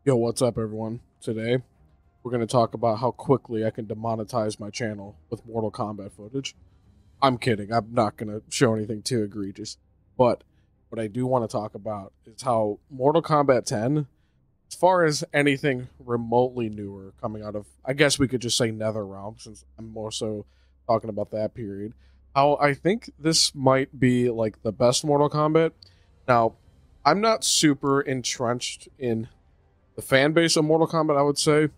Yo, what's up, everyone? Today, we're going to talk about how quickly I can demonetize my channel with Mortal Kombat footage. I'm kidding. I'm not going to show anything too egregious. But what I do want to talk about is how Mortal Kombat 10, as far as anything remotely newer coming out of, I guess we could just say NetherRealm, since I'm more so talking about that period, how I think this might be like the best Mortal Kombat. Now, I'm not super entrenched in the fan base of Mortal Kombat, I would say.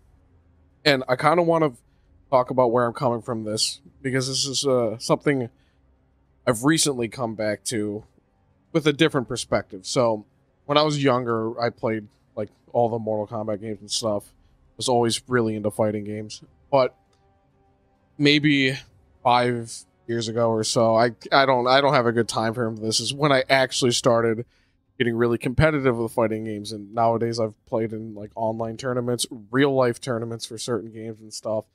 And I kind of want to talk about where I'm coming from this, because this is something I've recently come back to with a different perspective. So, when I was younger, I played like all the Mortal Kombat games and stuff. Was always really into fighting games. But maybe 5 years ago or so, I don't have a good time frame for this. Is when I actually started getting really competitive with fighting games, and nowadays I've played in like online tournaments, real life tournaments for certain games and stuff.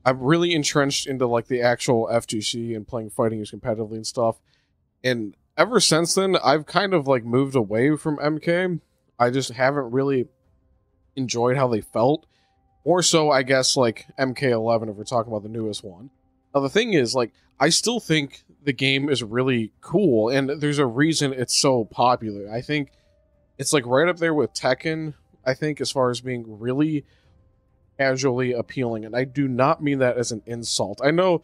I'm really entrenched into like the actual FGC and playing fighting games competitively and stuff. And ever since then, I've kind of like moved away from MK. I just haven't really enjoyed how they felt. More so, I guess, like MK11 if we're talking about the newest one. Now the thing is, like, I still think the game is really cool, and there's a reason it's so popular. I think it's like right up there with Tekken, I think, as far as being really casually appealing, and I do not mean that as an insult. I know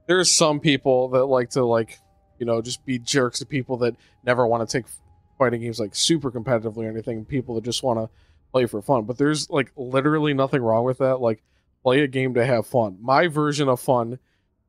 there's some people that like to, like, you know, just be jerks to people that never want to take fighting games like super competitively or anything, people that just want to play for fun, but there's like literally nothing wrong with that. Like, play a game to have fun. My version of fun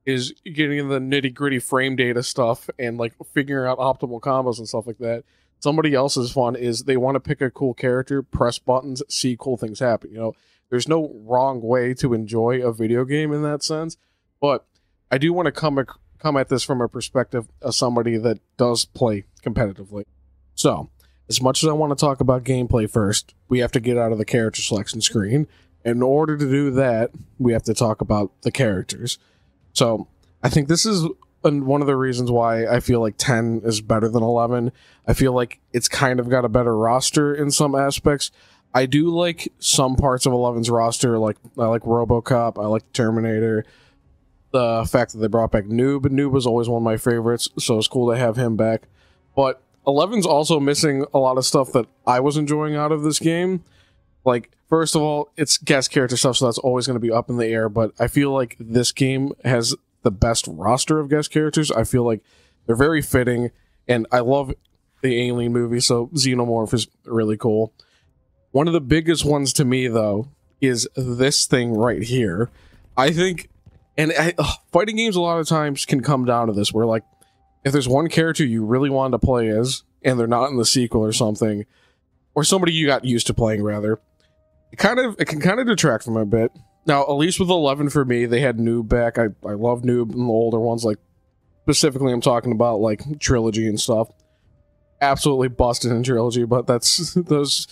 is getting in the nitty-gritty frame data stuff and like figuring out optimal combos and stuff like that. Somebody else's fun is they want to pick a cool character, press buttons, see cool things happen. You know, there's no wrong way to enjoy a video game in that sense, but I do want to come at this from a perspective of somebody that does play competitively. So, as much as I want to talk about gameplay first, we have to get out of the character selection screen. In order to do that, we have to talk about the characters. So, I think this is one of the reasons why I feel like 10 is better than 11. I feel like it's kind of got a better roster in some aspects. I do like some parts of 11's roster, like I like RoboCop, I like Terminator. The fact that they brought back Noob. Noob was always one of my favorites, so it's cool to have him back. But 11's also missing a lot of stuff that I was enjoying out of this game. Like, first of all, it's guest character stuff, so that's always going to be up in the air, but I feel like this game has the best roster of guest characters. I feel like they're very fitting, and I love the Alien movie, so Xenomorph is really cool. One of the biggest ones to me, though, is this thing right here. I think, and fighting games a lot of times can come down to this, where, like, if there's one character you really wanted to play as, and they're not in the sequel or something, or somebody you got used to playing, rather, it can kind of detract from it a bit. Now, at least with 11 for me, they had Noob back. I love Noob in the older ones, like, specifically I'm talking about, like, Trilogy and stuff. Absolutely busted in Trilogy, but that's, those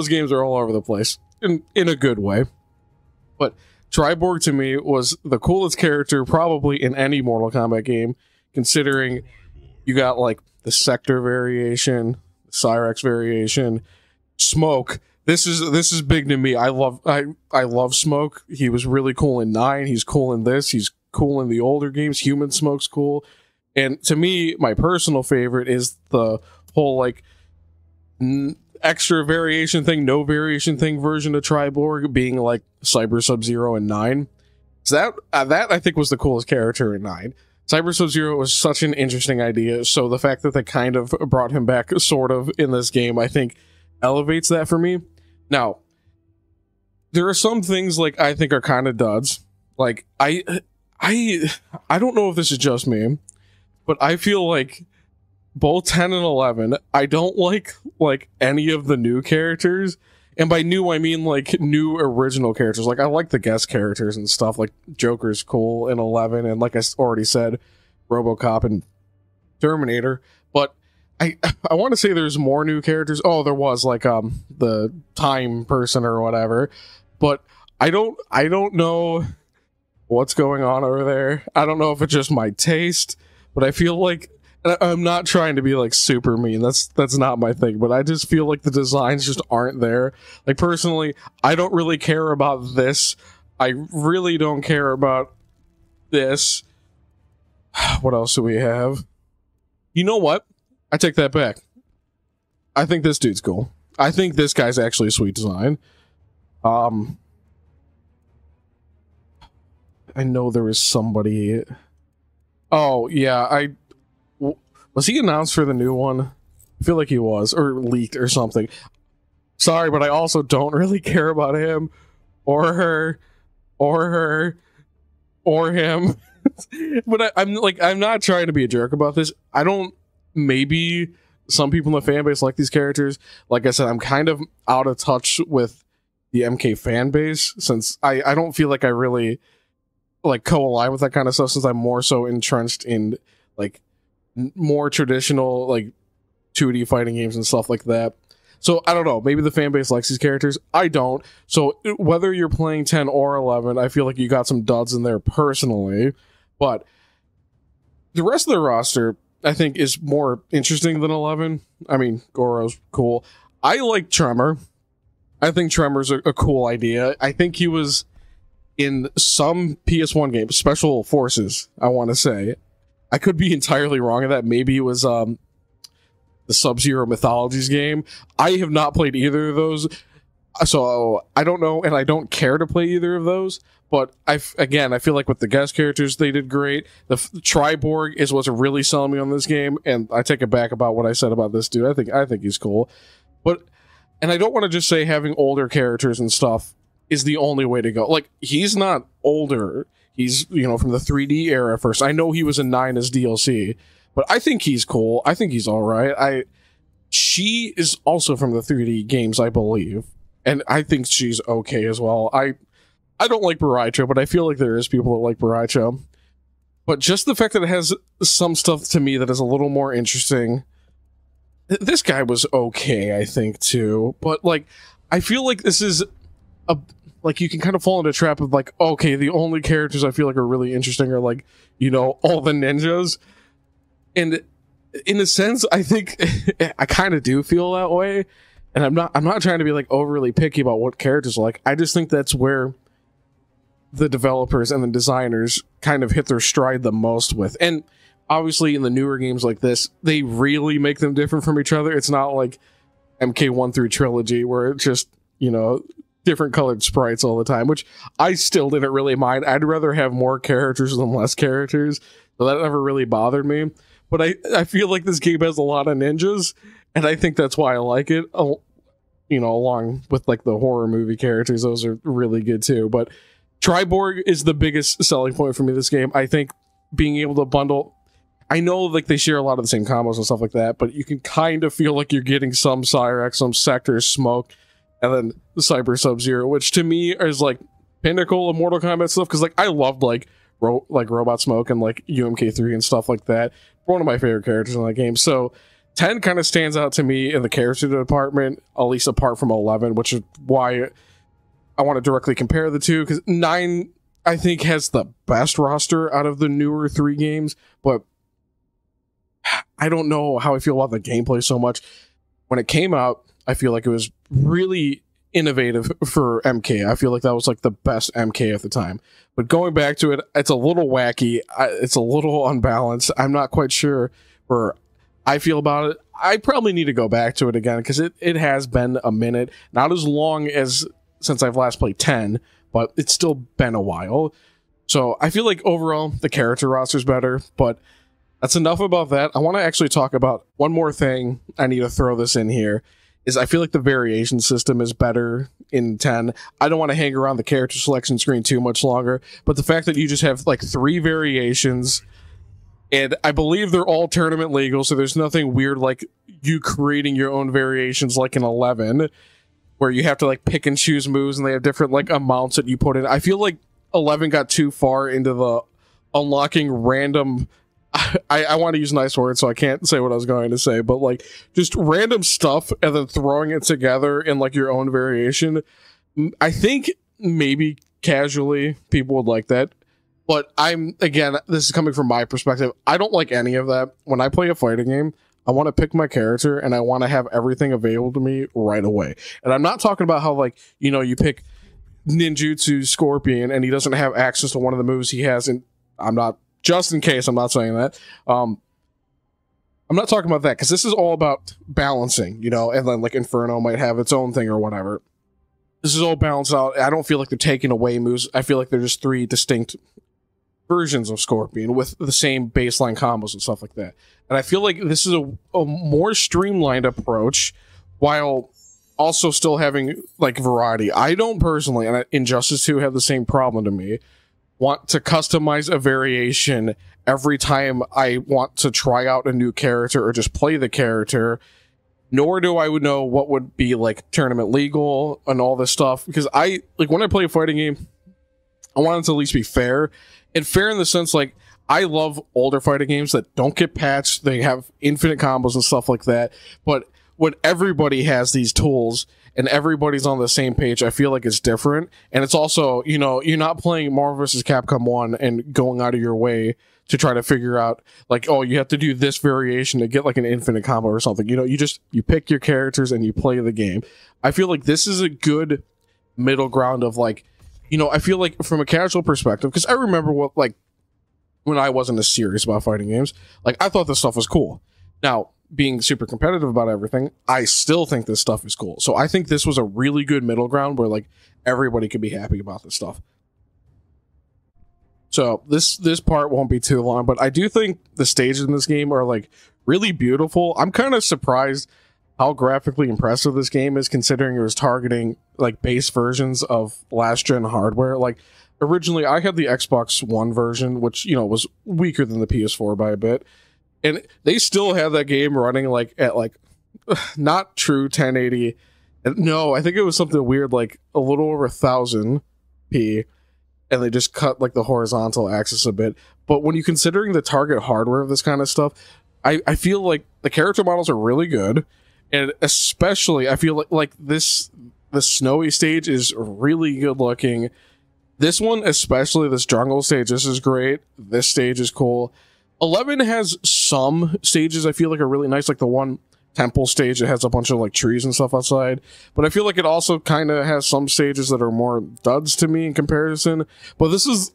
games are all over the place, in a good way. But Triborg, to me, was the coolest character probably in any Mortal Kombat game, considering you got, like, the Sector variation, Cyrax variation, Smoke. This is big to me. I love Smoke. He was really cool in 9. He's cool in this. He's cool in the older games. Human Smoke's cool. And to me, my personal favorite is the whole, like, extra variation thing, no variation thing version of Triborg being, like, Cyber Sub-Zero in 9. So that I think was the coolest character in 9. Cyber Sub-Zero was such an interesting idea, so the fact that they kind of brought him back sort of in this game, I think, elevates that for me. Now, there are some things, like, I think are kind of duds. Like, I don't know if this is just me, but I feel like both 10 and 11, I don't like any of the new characters. And by new, I mean, like, new original characters. Like, I like the guest characters and stuff. Like, Joker's cool in 11, and like I already said, RoboCop and Terminator. But I want to say there's more new characters. Oh, there was, like, the Time person or whatever. But I don't know what's going on over there. I don't know if it's just my taste, but I feel like I'm not trying to be like super mean. That's not my thing, but I just feel like the designs just aren't there. Like personally, I don't really care about this. I really don't care about this. What else do we have? You know what? I take that back. I think this dude's cool. I think this guy's actually a sweet design. I know there was somebody. Oh yeah, was he announced for the new one? I feel like he was, or leaked or something. Sorry, but I also don't really care about him, or her, or him. But I'm not trying to be a jerk about this. I don't. Maybe some people in the fan base like these characters. Like I said, I'm kind of out of touch with the MK fan base since I don't feel like I really like co-align with that kind of stuff since I'm more so entrenched in like more traditional like 2D fighting games and stuff like that. So I don't know, maybe the fan base likes these characters. I don't. So whether you're playing 10 or 11, I feel like you got some duds in there personally. But the rest of the roster, I think, is more interesting than 11. I mean, Goro's cool. I like Tremor. I think Tremor's a cool idea. I think he was in some PS1 game, Special Forces, I want to say. I could be entirely wrong in that. Maybe it was the Sub-Zero Mythologies game. I have not played either of those, so I don't know, and I don't care to play either of those. But I feel like with the guest characters, they did great. The Triborg is what's really selling me on this game, and I take it back about what I said about this dude. I think he's cool, and I don't want to just say having older characters and stuff is the only way to go. Like, he's not older. He's, from the 3D era first. I know he was in 9 as DLC, but I think he's cool. I think he's all right. She is also from the 3D games, I believe, and I think she's okay as well. I don't like Baraicho, but I feel like there is people that like Baraicho. But just the fact that it has some stuff to me that is a little more interesting. This guy was okay, I think, too. But, like, I feel like this is you can kind of fall into a trap of, like, okay, the only characters I feel like are really interesting are, like, all the ninjas. And in a sense, I think I kind of do feel that way. And I'm not trying to be, like, overly picky about what characters are like. I just think that's where the developers and the designers kind of hit their stride the most with. And obviously in the newer games like this, they really make them different from each other. It's not like MK1 through Trilogy where it's just, different colored sprites all the time, which I still didn't really mind. I'd rather have more characters than less characters, so that never really bothered me. But I feel like this game has a lot of ninjas, and I think that's why I like it. Along with like the horror movie characters, those are really good too. But Triborg is the biggest selling point for me this game. I think being able to bundle, I know like they share a lot of the same combos and stuff like that, but you can kind of feel like you're getting some Cyrax, some Sector, Smoke, and then the Cyber Sub-Zero, which to me is like pinnacle of Mortal Kombat stuff, because like I loved like Robot Smoke and like UMK3 and stuff like that. One of my favorite characters in that game. So 10 kind of stands out to me in the character department, at least apart from 11, which is why I want to directly compare the two, because 9 I think has the best roster out of the newer 3 games, but I don't know how I feel about the gameplay so much. When it came out, I feel like it was really innovative for MK. I feel like that was like the best MK at the time. But going back to it, it's a little wacky. It's a little unbalanced. I'm not quite sure where I feel about it. I probably need to go back to it again, because it has been a minute. Not as long as since I've last played 10, but it's still been a while. So I feel like overall the character roster's better, but that's enough about that. I want to actually talk about one more thing. I need to throw this in here. Is I feel like the variation system is better in 10. I don't want to hang around the character selection screen too much longer, but the fact that you just have like 3 variations, and I believe they're all tournament legal, so there's nothing weird like you creating your own variations like in 11, where you have to like pick and choose moves and they have different like amounts that you put in. I feel like 11 got too far into the unlocking random, I want to use nice words, so I can't say what I was going to say, but like just random stuff and then throwing it together in like your own variation. I think maybe casually people would like that. But again, this is coming from my perspective. I don't like any of that. When I play a fighting game, I want to pick my character and I want to have everything available to me right away. And I'm not talking about how, like, you know, you pick ninjutsu Scorpion and he doesn't have access to one of the moves he has. And I'm not, just in case, I'm not saying that. I'm not talking about that, because this is all about balancing, you know, and then like Inferno might have its own thing or whatever. This is all balanced out. I don't feel like they're taking away moves. I feel like they're just three distinct versions of Scorpion with the same baseline combos and stuff like that. And I feel like this is a more streamlined approach while also still having like variety. I don't personally, and Injustice 2 had the same problem to me, want to customize a variation every time I want to try out a new character or just play the character. Nor do I would know what would be like tournament legal and all this stuff, because I like when I play a fighting game, I want it to at least be fair. And fair in the sense, like, I love older fighting games that don't get patched. They have infinite combos and stuff like that. But when everybody has these tools and everybody's on the same page, I feel like it's different. And it's also, you know, you're not playing Marvel vs. Capcom 1 and going out of your way to try to figure out, like, oh, you have to do this variation to get like an infinite combo or something. You know, you pick your characters and you play the game. I feel like this is a good middle ground of, like, you know, I feel like from a casual perspective, because I remember what, like, when I wasn't as serious about fighting games, like, I thought this stuff was cool. Now, being super competitive about everything, I still think this stuff is cool. So I think this was a really good middle ground where, like, everybody could be happy about this stuff. So this part won't be too long, but I do think the stages in this game are, like, really beautiful. I'm kind of surprised how graphically impressive this game is, considering it was targeting like base versions of last gen hardware. Like, originally I had the Xbox One version, which, you know, was weaker than the PS4 by a bit, and they still have that game running like at like not true 1080. No, I think it was something weird, like a little over 1000p, and they just cut like the horizontal axis a bit. But when you considering the target hardware of this kind of stuff, I feel like the character models are really good. And especially, I feel like the snowy stage is really good looking. This one, especially this jungle stage, this is great. This stage is cool. 11 has some stages I feel like are really nice, like the one temple stage that has a bunch of like trees and stuff outside. But I feel like it also kind of has some stages that are more duds to me in comparison. But this is,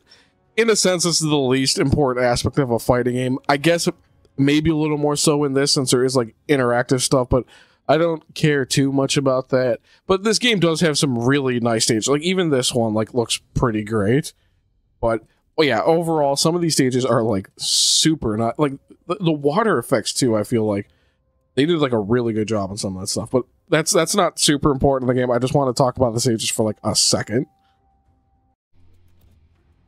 in a sense, this is the least important aspect of a fighting game. I guess maybe a little more so in this, since there is like interactive stuff, but I don't care too much about that. But this game does have some really nice stages. Like, even this one like looks pretty great. But well, yeah, overall some of these stages are like super not like the water effects too. I feel like they did like a really good job on some of that stuff. But that's not super important in the game. I just want to talk about the stages for like a second.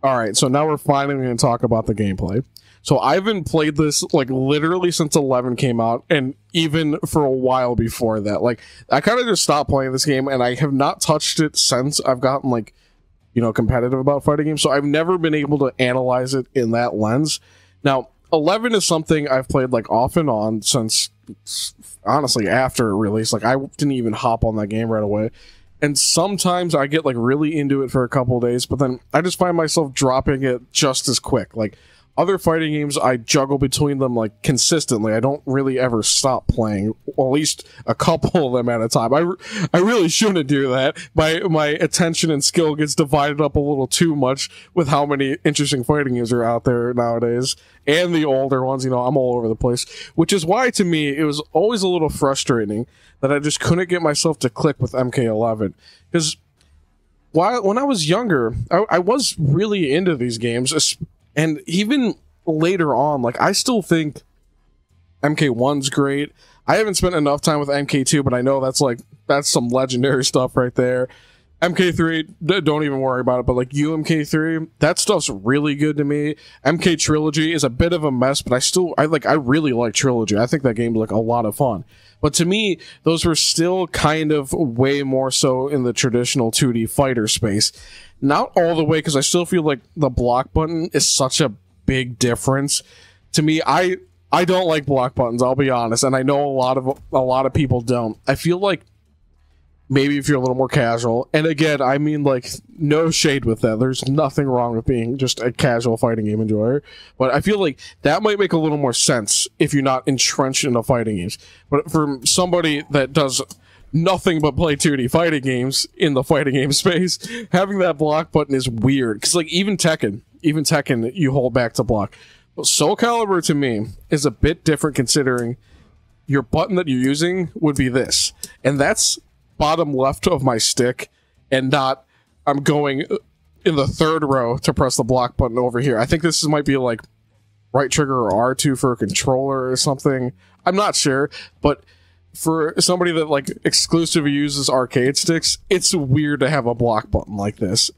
All right, so now we're finally going to talk about the gameplay. So I haven't played this like literally since 11 came out, and even for a while before that. Like, I kind of just stopped playing this game, and I have not touched it since I've gotten, like, you know, competitive about fighting games. So I've never been able to analyze it in that lens. Now, 11 is something I've played like off and on since, honestly, after it released. Like, I didn't even hop on that game right away. And sometimes I get like really into it for a couple of days, but then I just find myself dropping it just as quick. Like, other fighting games, I juggle between them like consistently. I don't really ever stop playing, or at least a couple of them at a time. I really shouldn't do that. My attention and skill gets divided up a little too much with how many interesting fighting games are out there nowadays, and the older ones. You know, I'm all over the place, which is why to me it was always a little frustrating that I just couldn't get myself to click with MK11, because when I was younger, I was really into these games. And even later on, like, I still think MK1's great. I haven't spent enough time with MK2, but I know that's some legendary stuff right there. MK3, don't even worry about it, but like UMK3, that stuff's really good to me. MK Trilogy is a bit of a mess, but I really like Trilogy. I think that game's like a lot of fun. But to me, those were still kind of way more so in the traditional 2D fighter space. Not all the way, because I still feel like the block button is such a big difference. To me, I don't like block buttons, I'll be honest, and I know a lot of people don't. I feel like Maybe if you're a little more casual, and again, I mean, like, no shade with that. There's nothing wrong with being just a casual fighting game enjoyer, but I feel like that might make a little more sense if you're not entrenched in the fighting games. But for somebody that does nothing but play 2D fighting games in the fighting game space, having that block button is weird. Because, like, even Tekken, you hold back to block. But Soul Calibur, to me, is a bit different, considering your button that you're using would be this. And that's bottom left of my stick, and not I'm going in the third row to press the block button over here. I think this might be like right trigger or R2 for a controller or something. I'm not sure, but for somebody that like exclusively uses arcade sticks, it's weird to have a block button like this.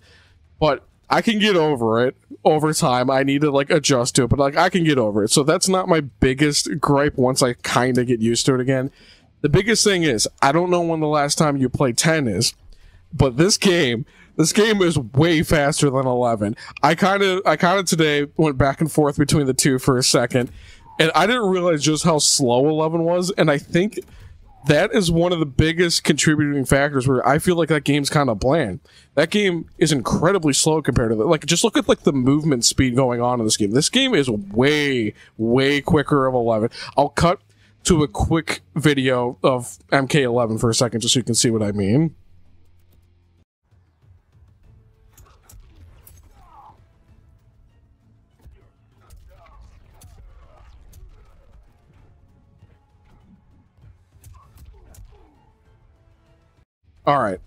But I can get over it over time. I need to like adjust to it, but like I can get over it. So that's not my biggest gripe once I kind of get used to it again. The biggest thing is, I don't know when the last time you played 10 is, but this game is way faster than 11. I kind of today went back and forth between the two for a second, and I didn't realize just how slow 11 was, and I think that is one of the biggest contributing factors where I feel like that game's kind of bland. That game is incredibly slow compared to like, just look at like the movement speed going on in this game. This game is way, way quicker of 11. I'll cut to a quick video of MK11 for a second just so you can see what I mean. All right,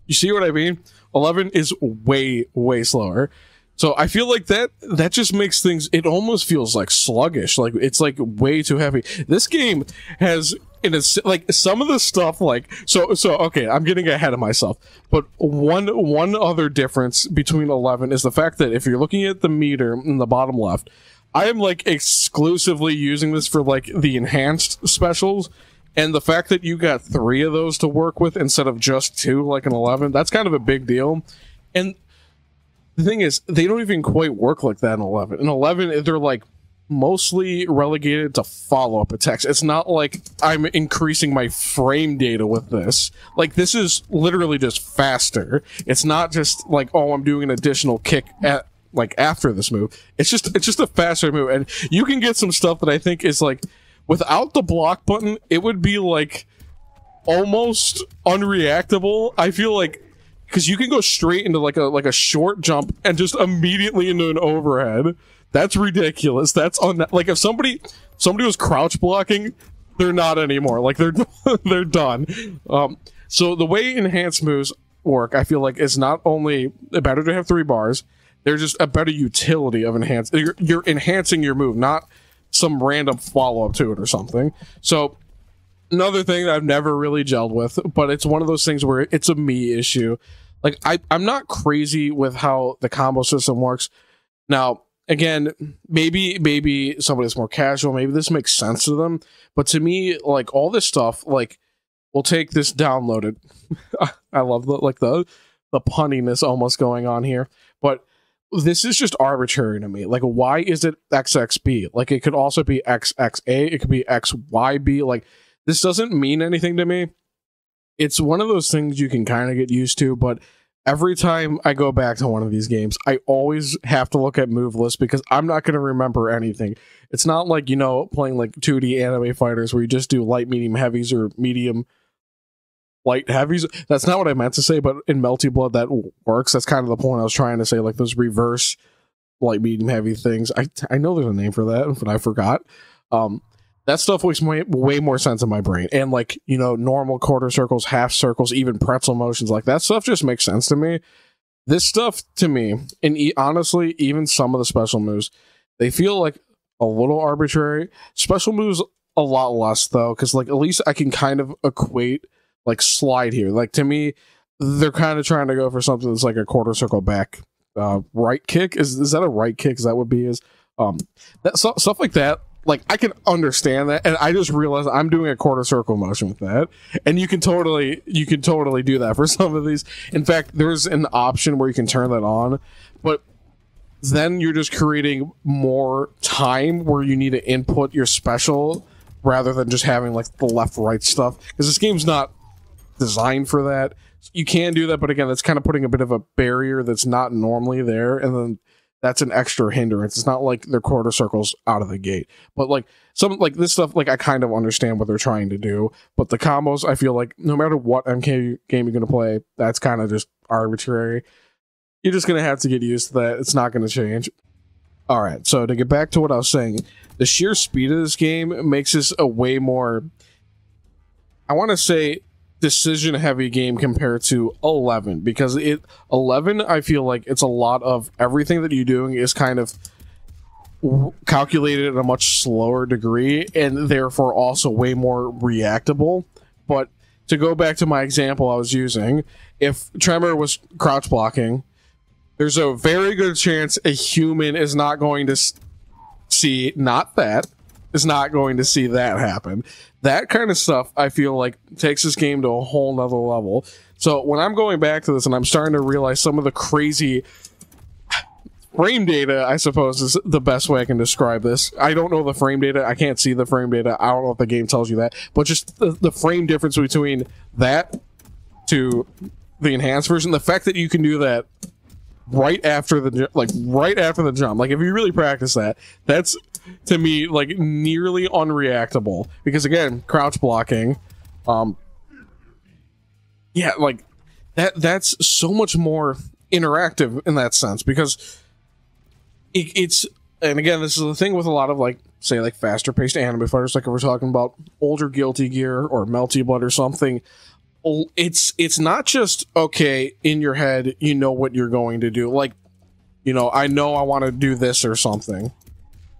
you see what I mean? 11 is way, way slower. So I feel like that just makes things, it almost feels like sluggish. Like it's like way too heavy. This game has like some of the stuff like, so okay, I'm getting ahead of myself. But one other difference between 11 is the fact that if you're looking at the meter in the bottom left, I am like exclusively using this for like the enhanced specials. And the fact that you got 3 of those to work with instead of just 2 like an 11, that's kind of a big deal. And the thing is, they don't even quite work like that in 11. In 11, they're like mostly relegated to follow-up attacks. It's not like I'm increasing my frame data with this. Like, this is literally just faster. It's not just like, oh, I'm doing an additional kick at like after this move. It's just a faster move. And you can get some stuff that I think is like, without the block button, it would be like almost unreactable. I feel like, because you can go straight into like a short jump and just immediately into an overhead. That's ridiculous. That's like if somebody was crouch blocking, they're not anymore. Like they're done. So the way enhanced moves work, I feel like, is not only better to have 3 bars, they're just a better utility of enhance. You're enhancing your move, not some random follow-up to it or something. So another thing that I've never really gelled with, but it's one of those things where it's a me issue. Like, I'm not crazy with how the combo system works. Now, again, maybe somebody that's more casual, maybe this makes sense to them, but to me, like, all this stuff, like, we'll take this downloaded. I love the punniness almost going on here, but this is just arbitrary to me. Like, why is it XXB? Like, it could also be XXA, it could be XYB. Like, this doesn't mean anything to me. It's one of those things you can kind of get used to, but every time I go back to one of these games, I always have to look at move lists because I'm not going to remember anything. It's not like, you know, playing like 2D anime fighters where you just do light, medium, heavies or medium, light, heavies. That's not what I meant to say, but in Melty Blood that works. That's kind of the point I was trying to say, like those reverse light, medium, heavy things. I know there's a name for that, but I forgot. That stuff makes way more sense in my brain. And like, you know, normal quarter circles, half circles, even pretzel motions, like that stuff just makes sense to me. This stuff to me, and honestly, even some of the special moves, they feel like a little arbitrary. Special moves a lot less though, because like at least I can kind of equate like slide here. Like to me, they're kind of trying to go for something that's like a quarter circle back right kick. Is that a right kick? Is that what B is? That stuff like that. Like, I can understand that, and I just realized I'm doing a quarter circle motion with that, and you can totally do that for some of these. In fact, there's an option where you can turn that on, but then you're just creating more time where you need to input your special rather than just having like the left-right stuff, because this game's not designed for that. You can do that, but again, that's kind of putting a bit of a barrier that's not normally there, and then that's an extra hindrance. It's not like their quarter circles out of the gate, but like some like this stuff, like I kind of understand what they're trying to do, but the combos, I feel like no matter what MK game you're going to play, that's kind of just arbitrary. You're just going to have to get used to that. It's not going to change. All right, so to get back to what I was saying, the sheer speed of this game makes this a way more, I want to say, decision heavy game compared to 11, because 11, I feel like it's a lot of everything that you're doing is kind of calculated at a much slower degree and therefore also way more reactable. But to go back to my example I was using, if Tremor was crouch blocking, there's a very good chance a human is not going to see is not going to see that happen. That kind of stuff, I feel like, takes this game to a whole nother level. So when I'm going back to this and I'm starting to realize some of the crazy frame data, I suppose is the best way I can describe this. I don't know the frame data. I can't see the frame data. I don't know if the game tells you that. But just the frame difference between that to the enhanced version, the fact that you can do that right after the jump. Like, if you really practice that, that's, to me, like, nearly unreactable, because again, crouch blocking, yeah, like that's so much more interactive in that sense, because it's and again, this is the thing with a lot of, like, say, like, faster paced anime fighters, like if we're talking about older Guilty Gear or Melty Blood or something. It's not just, okay, in your head you know what you're going to do, like, you know, I know I want to do this or something.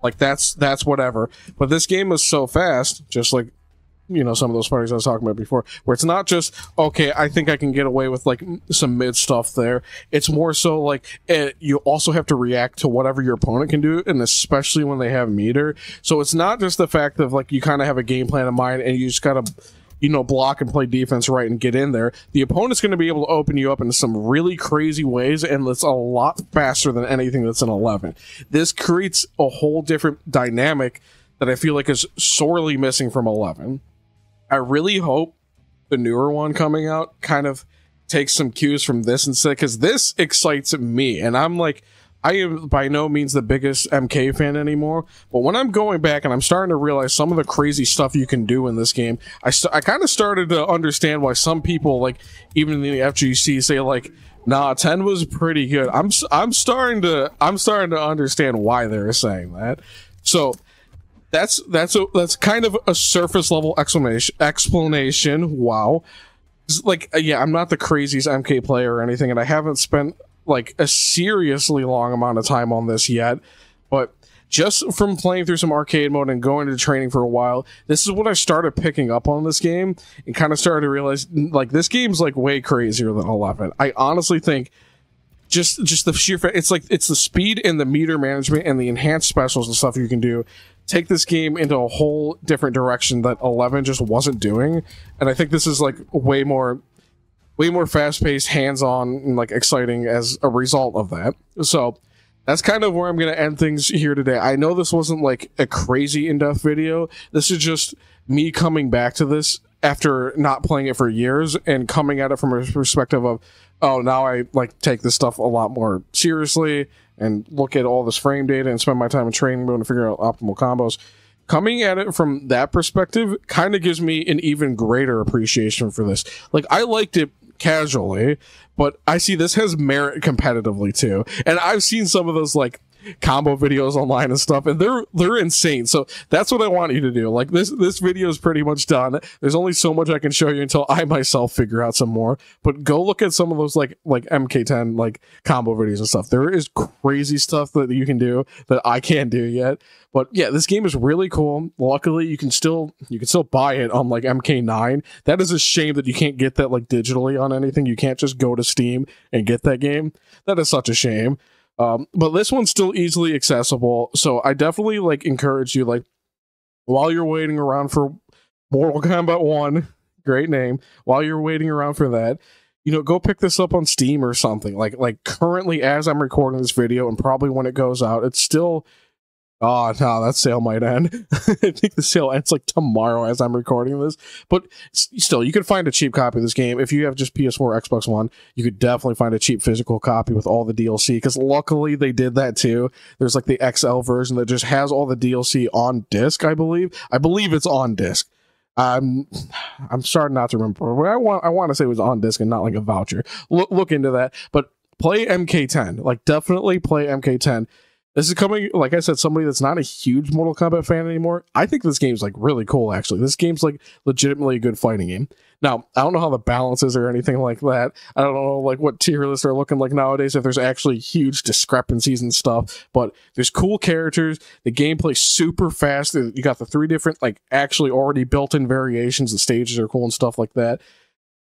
Like, that's whatever. But this game is so fast, just like, you know, some of those parties I was talking about before, where it's not just, okay, I think I can get away with, like, some mid stuff there. It's more so, like, you also have to react to whatever your opponent can do, and especially when they have meter. So it's not just the fact of, like, you kind of have a game plan in mind, and you just gotta, you know, block and play defense right and get in there. The opponent's going to be able to open you up in some really crazy ways, and it's a lot faster than anything that's in 11. This creates a whole different dynamic that I feel like is sorely missing from 11. I really hope the newer one coming out kind of takes some cues from this instead, because this excites me, and I'm like, I am by no means the biggest MK fan anymore, but when I'm going back and I'm starting to realize some of the crazy stuff you can do in this game, I kind of started to understand why some people, like, even in the FGC, say, like, nah, 10 was pretty good. I'm starting to understand why they're saying that. So that's kind of a surface level explanation. Wow. Like, yeah, I'm not the craziest MK player or anything, and I haven't spent, like, a seriously long amount of time on this yet, but just from playing through some arcade mode and going to training for a while, this is what I started picking up on this game, and kind of started to realize, like, this game's, like, way crazier than 11. I honestly think just the sheer fact, it's the speed and the meter management and the enhanced specials and stuff you can do take this game into a whole different direction that 11 just wasn't doing, and I think this is, like, way more fast-paced, hands-on, and, like, exciting as a result of that. So that's kind of where I'm going to end things here today. I know this wasn't, like, a crazy in-depth video. This is just me coming back to this after not playing it for years and coming at it from a perspective of, oh, now I, like, take this stuff a lot more seriously and look at all this frame data and spend my time in training mode and figure out optimal combos. Coming at it from that perspective kind of gives me an even greater appreciation for this. Like, I liked it casually, but I see this has merit competitively too, and I've seen some of those, like, combo videos online and stuff, and they're insane. So that's what I want you to do. Like, this video is pretty much done. There's only so much I can show you until I myself figure out some more, but go look at some of those, like MK10, like, combo videos and stuff. There is crazy stuff that you can do that I can't do yet. But yeah, this game is really cool. Luckily, you can still buy it on, like, MK9. That is a shame that you can't get that, like, digitally on anything. You can't just go to Steam and get that game. That is such a shame. But this one's still easily accessible, so I definitely, like, encourage you, like, while you're waiting around for Mortal Kombat 1, great name, while you're waiting around for that, you know, go pick this up on Steam or something. Like currently, as I'm recording this video, and probably when it goes out, it's still Oh no, that sale might end. I think the sale ends like tomorrow as I'm recording this. But still, you can find a cheap copy of this game. If you have just PS4, Xbox One, you could definitely find a cheap physical copy with all the DLC. Because luckily they did that too. There's like the XL version that just has all the DLC on disc. I believe it's on disc. I'm starting not to remember. But I want to say it was on disc and not like a voucher. Look into that. But play MK10. Like definitely play MK10. This is coming, like I said, somebody that's not a huge Mortal Kombat fan anymore. I think this game's like really cool, actually. This game's like legitimately a good fighting game. Now, I don't know how the balance is or anything like that. I don't know like what tier lists are looking like nowadays, if there's actually huge discrepancies and stuff, but there's cool characters. The gameplay's super fast. You got the 3 different, like actually already built-in variations. The stages are cool and stuff like that.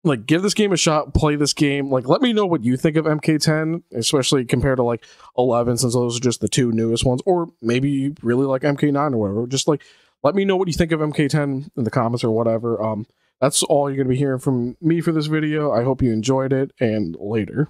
Like, give this game a shot, play this game. Like, let me know what you think of MK10, especially compared to like 11, since those are just the 2 newest ones, or maybe you really like MK9 or whatever. Just like, let me know what you think of MK10 in the comments or whatever. That's all you're going to be hearing from me for this video. I hope you enjoyed it, and later.